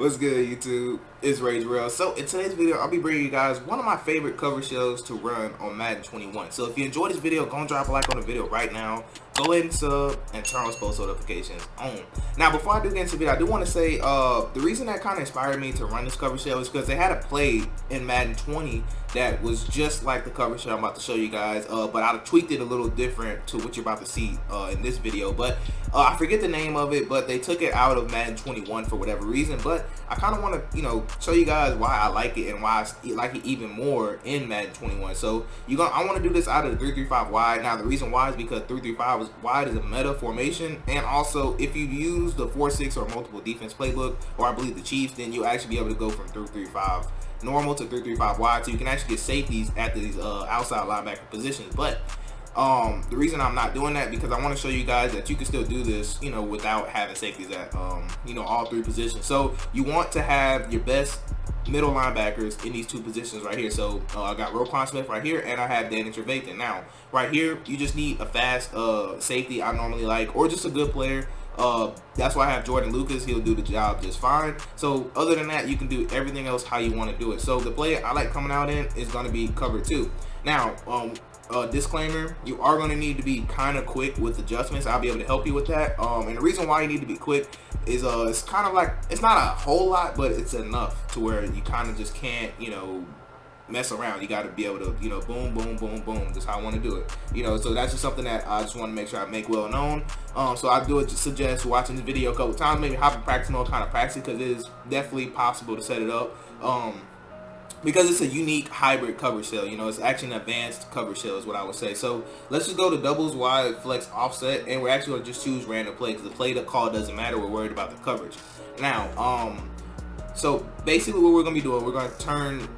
What's good, YouTube? It's Rage Real. So in today's video, I'll be bringing you guys one of my favorite cover shells to run on Madden 21. So if you enjoyed this video, go and drop a like on the video right now. Go ahead and sub and turn on post notifications on. Now, before I do get into the video, I do want to say the reason that kind of inspired me to run this cover shell is because they had a play in Madden 20 that was just like the cover shell I'm about to show you guys, but I tweaked it a little different to what you're about to see in this video. But I forget the name of it, but they took it out of Madden 21 for whatever reason. But I kind of want to, show you guys why I like it and why I like it even more in Madden 21. So I want to do this out of the 3-3-5 wide. Now the reason why is because 3-3-5 wide is a meta formation, and also if you use the 4-6 or multiple defense playbook, or I believe the Chiefs, then you'll actually be able to go from 3-3-5 normal to 3-3-5 wide, so you can actually get safeties at these outside linebacker positions. But the reason I'm not doing that because I want to show you guys that you can still do this, without having safeties at all three positions. So you want to have your best middle linebackers in these two positions right here. So I got Roquan Smith right here, and I have Danny Trevathan. Now right here, you just need a fast safety I normally like, or just a good player. That's why I have Jordan Lucas. He'll do the job just fine. So other than that, you can do everything else how you want to do it. So the play I like coming out in is going to be cover 2. Now disclaimer, you are going to need to be kind of quick with adjustments. I'll be able to help you with that. And the reason why you need to be quick is it's kind of like, it's not a whole lot, but it's enough to where you kind of just can't mess around. You got to be able to boom boom boom boom. That's how I want to do it. So that's just something that I just want to make sure I make well known. So I do suggest watching this video a couple times, maybe hop in practice mode, kind of practice, because it is definitely possible to set it up. Because it's a unique hybrid cover shell, it's actually an advanced cover shell is what I would say. So let's just go to doubles, wide, flex, offset, and we're actually going to just choose random play because the play to call doesn't matter. We're worried about the coverage. Now, so basically what we're going to be doing, we're going to turn,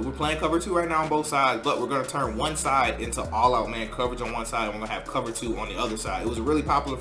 we're playing cover 2 right now on both sides, but we're going to turn one side into all-out man coverage on one side, and we're going to have cover 2 on the other side. It was a really popular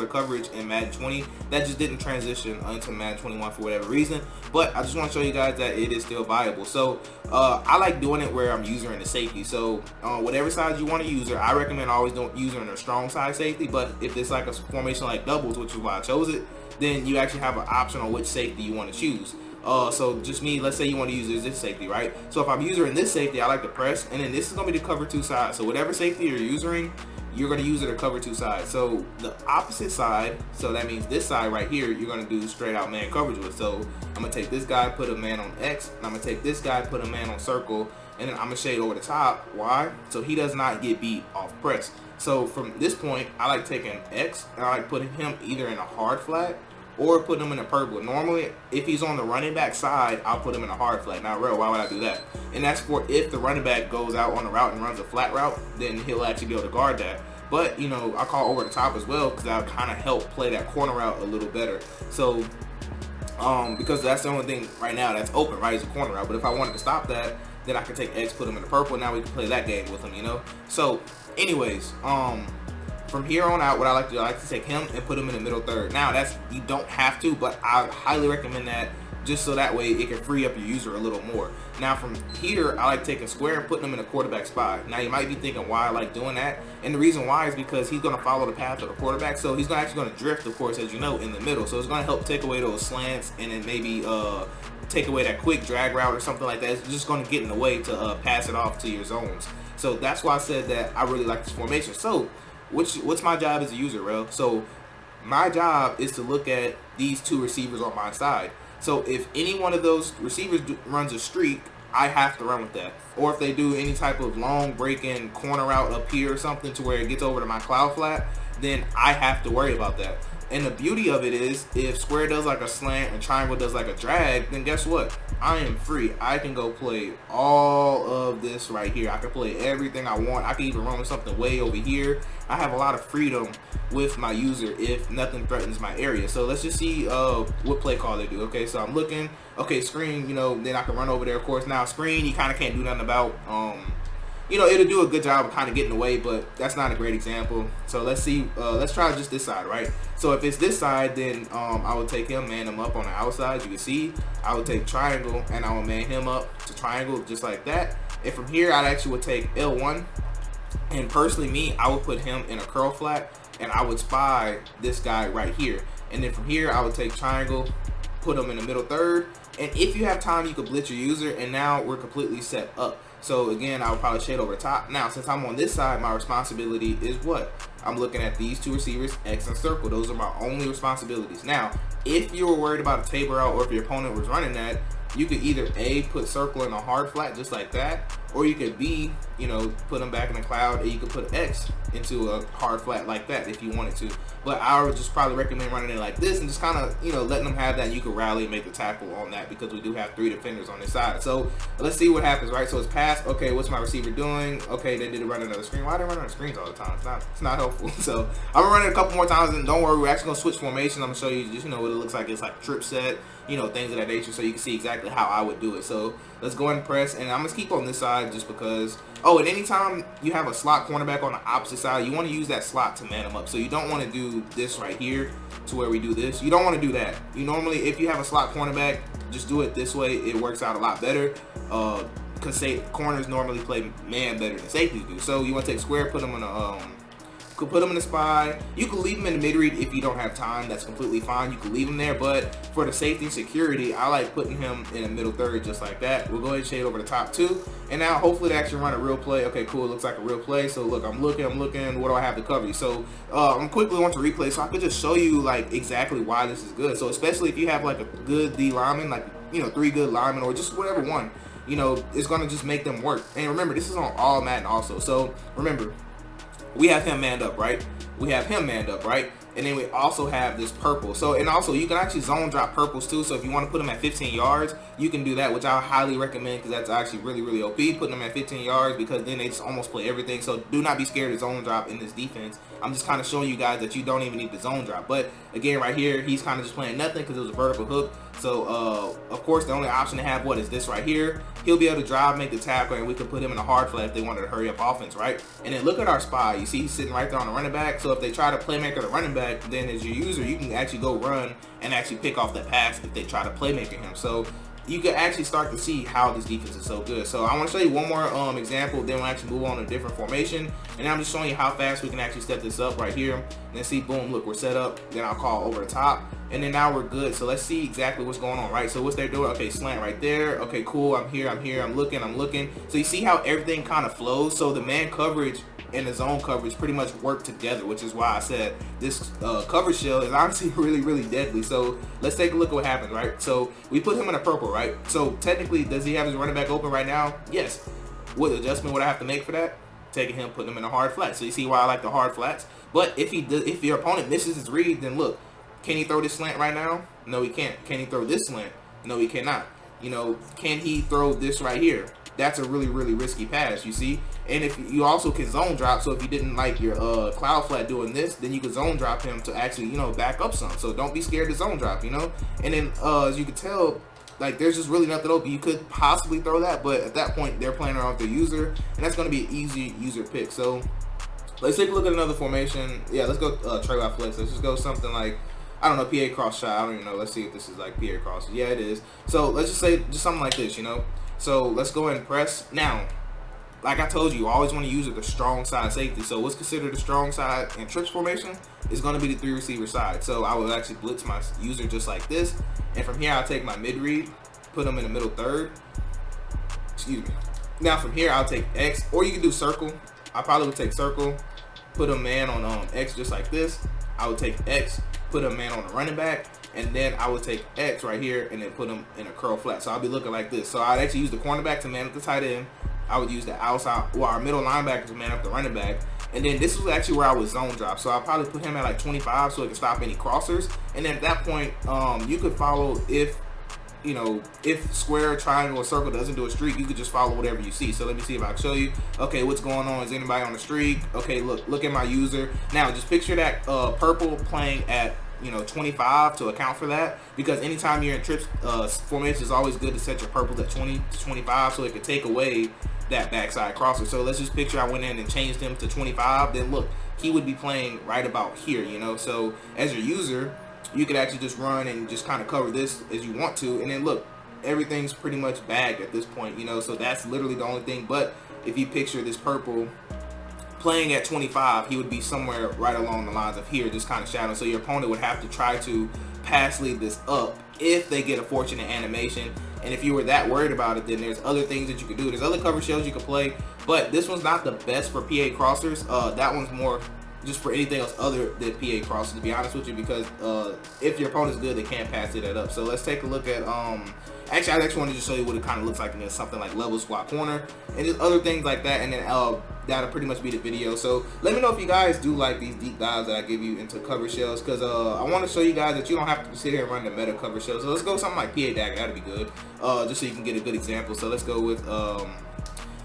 coverage in Madden 20 that just didn't transition into Madden 21 for whatever reason, but I just want to show you guys that it is still viable. So I like doing it where I'm using the safety. So whatever side you want to use, I recommend always using a strong side safety, but if it's like a formation like doubles, which is why I chose it, then you actually have an option on which safety you want to choose. So just me, let's say you want to use this safety, right? So if I'm using this safety, I like to press, and then this is going to be the cover 2 side. So whatever safety you're using, you're going to use it to cover 2 sides. So the opposite side, so that means this side right here, you're going to do straight out man coverage with. So I'm going to take this guy, put a man on X, and I'm going to take this guy, put a man on circle, and then I'm going to shade over the top. Why? So he does not get beat off press. So from this point, I like taking X, and I like putting him either in a hard flat or put him in a purple. Normally, if he's on the running back side, I'll put him in a hard flat. Now, why would I do that? And that's for if the running back goes out on the route and runs a flat route, then he'll actually be able to guard that. But, I call over the top as well because that'll kind of help play that corner route a little better. So, because that's the only thing right now that's open, right, is a corner route. But if I wanted to stop that, then I can take X, put him in the purple, and now we can play that game with him, So, anyways, from here on out, what I like to take him and put him in the middle third. Now, you don't have to, but I highly recommend that just so that way it can free up your user a little more. Now, from here, I like taking square and putting him in a quarterback spot. Now, you might be thinking why I like doing that, and the reason why is because he's going to follow the path of the quarterback, so he's actually going to drift, of course, as you know, in the middle. So it's going to help take away those slants and then maybe take away that quick drag route or something like that. It's just going to get in the way to pass it off to your zones. So that's why I said that I really like this formation. So what's my job as a user, bro? So my job is to look at these two receivers on my side. So if any one of those receivers runs a streak, I have to run with that. Or if they do any type of long break-in corner route up here or something to where it gets over to my cloud flat, then I have to worry about that. And the beauty of it is, if square does like a slant and triangle does like a drag, then guess what? I am free. I can go play all of this right here. I can play everything I want. I can even run with something way over here. I have a lot of freedom with my user if nothing threatens my area. So let's just see what play call they do. Okay, so I'm looking. Okay, screen, then I can run over there, of course. Now, screen, you kind of can't do nothing about. It'll do a good job of kind of getting away, but that's not a great example. So let's see, let's try just this side, right? So if it's this side, then I would take him, man him up on the outside. You can see, I would take triangle, and I would man him up to triangle, just like that. And from here, I actually would take L1, and personally, me, I would put him in a curl flat, and I would spy this guy right here. And then from here, I would take triangle, put them in the middle third, and if you have time, you could blitz your user, and now we're completely set up. So again, I would probably shade over the top. Now, since I'm on this side, my responsibility is what? I'm looking at these two receivers, X and circle. Those are my only responsibilities. Now, if you were worried about a table route, or if your opponent was running that, you could either A, put circle in a hard flat just like that, or you could B, you know, put them back in the cloud, and you could put X into a hard flat like that if you wanted to. But I would just probably recommend running it like this and just kind of, you know, letting them have that, and you can rally and make the tackle on that, because we do have 3 defenders on this side. So let's see what happens, right? So it's pass. Okay, what's my receiver doing? Okay, they did run another screen. Why do they run another screens all the time? It's not helpful. So I'm gonna run it a couple more times, and don't worry, we're actually gonna switch formations. I'm gonna show you just, you know, what it looks like. It's like trip set, you know, things of that nature, so you can see exactly how I would do it. So let's go ahead and press, and I'm gonna keep on this side just because. Oh, and anytime you have a slot cornerback on the opposite side, you want to use that slot to man them up. So you don't want to do this right here to where we do this. You don't want to do that. You normally, if you have a slot cornerback, just do it this way. It works out a lot better. Because corners normally play man better than safeties do. So you want to take square, put them in a could put them in the spy. You can leave them in the mid read if you don't have time. That's completely fine. You can leave them there, but for the safety and security, I like putting him in the middle third just like that. We'll go ahead and shade over the top too, and now hopefully they actually run a real play. Okay, cool. It looks like a real play. So look, I'm looking. What do I have to cover you? So I'm quickly going to replay so I could just show you like exactly why this is good. So especially if you have like a good D lineman, like, you know, 3 good linemen, or just whatever one, you know, it's gonna just make them work. And remember, this is on all Madden also. So remember, we have him manned up, right? We have him manned up, right? And then we also have this purple. So, and also you can actually zone drop purples too. So if you want to put them at 15 yards, you can do that, which I highly recommend, because that's actually really, really OP, putting them at 15 yards, because then they just almost play everything. So do not be scared to zone drop in this defense. I'm just kind of showing you guys that you don't even need to zone drop. But again, right here, he's kind of just playing nothing because it was a vertical hook. So of course, the only option to have what is this right here. He'll be able to drive, make the tackle, and we can put him in a hard flat if they wanted to hurry up offense, right? And then look at our spy. You see he's sitting right there on the running back. So if they try to playmaker the running back, then as your user, you can actually go run and actually pick off that pass if they try to playmaker him. So you can actually start to see how this defense is so good. So I want to show you one more example, then we'll actually move on to a different formation. And I'm just showing you how fast we can actually step this up right here. And then see, boom, look, we're set up. Then I'll call over the top. And then now we're good. So let's see exactly what's going on, right? So what's they're doing? Okay, slant right there. Okay, cool. I'm here. I'm looking. So you see how everything kind of flows. So the man coverage and the zone coverage pretty much work together, which is why I said this coverage shell is honestly really, really deadly. So let's take a look at what happens, right? So we put him in a purple, right? So technically, does he have his running back open right now? Yes. What adjustment would I have to make for that? Taking him, putting him in a hard flat. So you see why I like the hard flats. But if your opponent misses his read, then look, can he throw this slant right now? No, he can't. Can he throw this slant? No, he cannot. You know, can he throw this right here? That's a really, really risky pass, you see? And if you also can zone drop, so if you didn't like your cloud flat doing this, then you can zone drop him to actually, you know, back up some. So don't be scared to zone drop, you know? And then as you can tell, like, there's just really nothing open. You could possibly throw that, but at that point, they're playing around with their user, and that's going to be an easy user pick. So let's take a look at another formation. Yeah, let's go trade out flex. Let's just go something like, I don't know, PA cross shot. I don't even know. Let's see if this is like PA cross. Yeah, it is. So let's just say just something like this, you know? So let's go ahead and press. Now, like I told you, you always want to use the strong side safety. So what's considered the strong side in trips formation is going to be the 3 receiver side. So I will actually blitz my user just like this. And from here, I'll take my mid read, put them in the middle third. Excuse me. Now from here, I'll take X, or you can do circle. I probably would take circle, put a man on X just like this. I would take X, put a man on the running back, and then I would take X right here and then put him in a curl flat. So I'll be looking like this. So I'd actually use the cornerback to man up the tight end. I would use the outside, well, our middle linebacker to man up the running back. And then this was actually where I would zone drop. So I'll probably put him at like 25 so it can stop any crossers. And then at that point, you could follow if, you know, if square, triangle, or circle doesn't do a streak, you could just follow whatever you see. So let me see if I can show you. Okay, what's going on? Is anybody on the streak? Okay, look at my user. Now just picture that purple playing at, you know, 25 to account for that, because anytime you're in trips formation, it's always good to set your purple at 20 to 25 so it could take away that backside crosser. So let's just picture I went in and changed him to 25. Then look, he would be playing right about here, you know. So as your user, you could actually just run and just kind of cover this as you want to, and then look, everything's pretty much bagged at this point, you know. So that's literally the only thing. But if you picture this purple playing at 25, he would be somewhere right along the lines of here, just kind of shadowing. So your opponent would have to try to pass lead this up if they get a fortunate animation. And if you were that worried about it, then there's other things that you could do. There's other cover shells you could play, but this one's not the best for PA crossers. That one's more just for anything else other than PA crossers, to be honest with you, because if your opponent's good, they can't pass it up. So let's take a look at actually, I actually wanted to show you what it kind of looks like against something like level squat corner and just other things like that, and then that'll pretty much be the video. So let me know if you guys do like these deep dives that I give you into cover shells, because I want to show you guys that you don't have to sit here and run the meta cover shells. So let's go something like PA Dagger, that'd be good, just so you can get a good example. So let's go with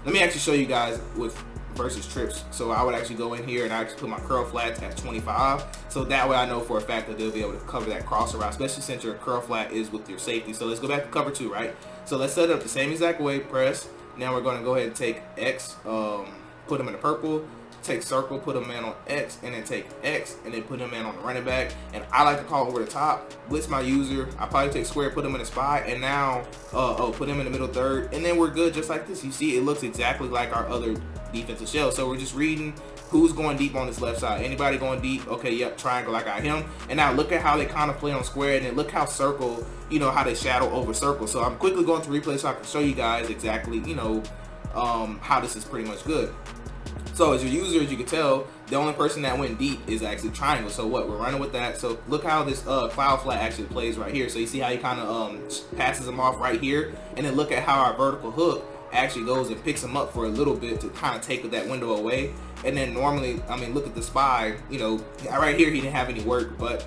let me actually show you guys with versus trips. So I would actually go in here and I actually put my curl flats at 25, so that way I know for a fact that they'll be able to cover that crosser route, especially since your curl flat is with your safety. So let's go back to cover 2, right? So let's set it up the same exact way, press. Now we're going to go ahead and take X, put them in the purple, take circle, put them in on X, and then take X, and then put them in on the running back. And I like to call over the top, blitz my user. I probably take square, put them in a spy, and now put them in the middle third, and then we're good just like this. You see, it looks exactly like our other defensive shell. So we're just reading who's going deep on this left side. Anybody going deep? Okay, yep, triangle, I got him. And now look at how they kind of play on square, and then look how circle, you know, how they shadow over circle. So I'm quickly going to replay so I can show you guys exactly, you know, how this is pretty much good. So as your user, as you can tell, the only person that went deep is actually triangle. So what, we're running with that. So look how this cloud flat actually plays right here. So you see how he kind of passes them off right here, and then look at how our vertical hook actually goes and picks him up for a little bit to kind of take that window away. And then normally, I mean, look at the spy, you know, right here he didn't have any work, but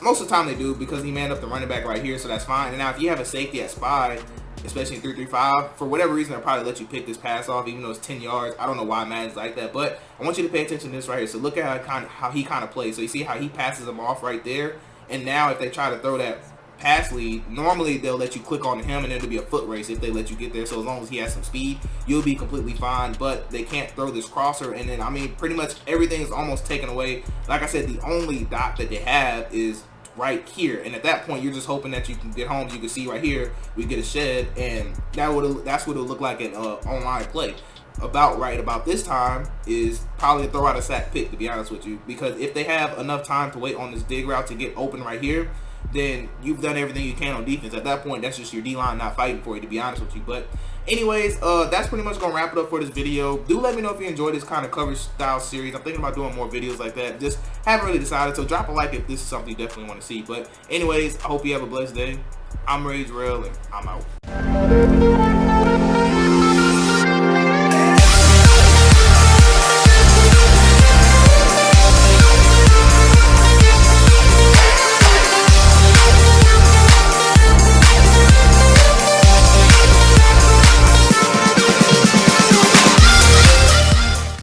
most of the time they do, because he manned up the running back right here, so that's fine. And now if you have a safety at spy, especially in 3-3-5, for whatever reason, I'll probably let you pick this pass off, even though it's 10 yards. I don't know why Madden's like that, but I want you to pay attention to this right here. So look at how he kind of plays. So you see how he passes them off right there. And now if they try to throw that pass lead, normally they'll let you click on him, and it'll be a foot race if they let you get there. So as long as he has some speed, you'll be completely fine. But they can't throw this crosser, and then I mean, pretty much everything is almost taken away. Like I said, the only dot that they have is right here, and at that point you're just hoping that you can get home. You can see right here we get a shed, and that's what it'll look like in online play. About this time is probably throw out a sack pick, to be honest with you, because if they have enough time to wait on this dig route to get open right here, then you've done everything you can on defense. At that point, that's just your D-line not fighting for you, to be honest with you. But anyways, that's pretty much gonna wrap it up for this video. Do let me know if you enjoyed this kind of coverage style series. I'm thinking about doing more videos like that. Just haven't really decided, so drop a like if this is something you definitely want to see. But anyways, I hope you have a blessed day. I'm Rage Rail, and I'm out.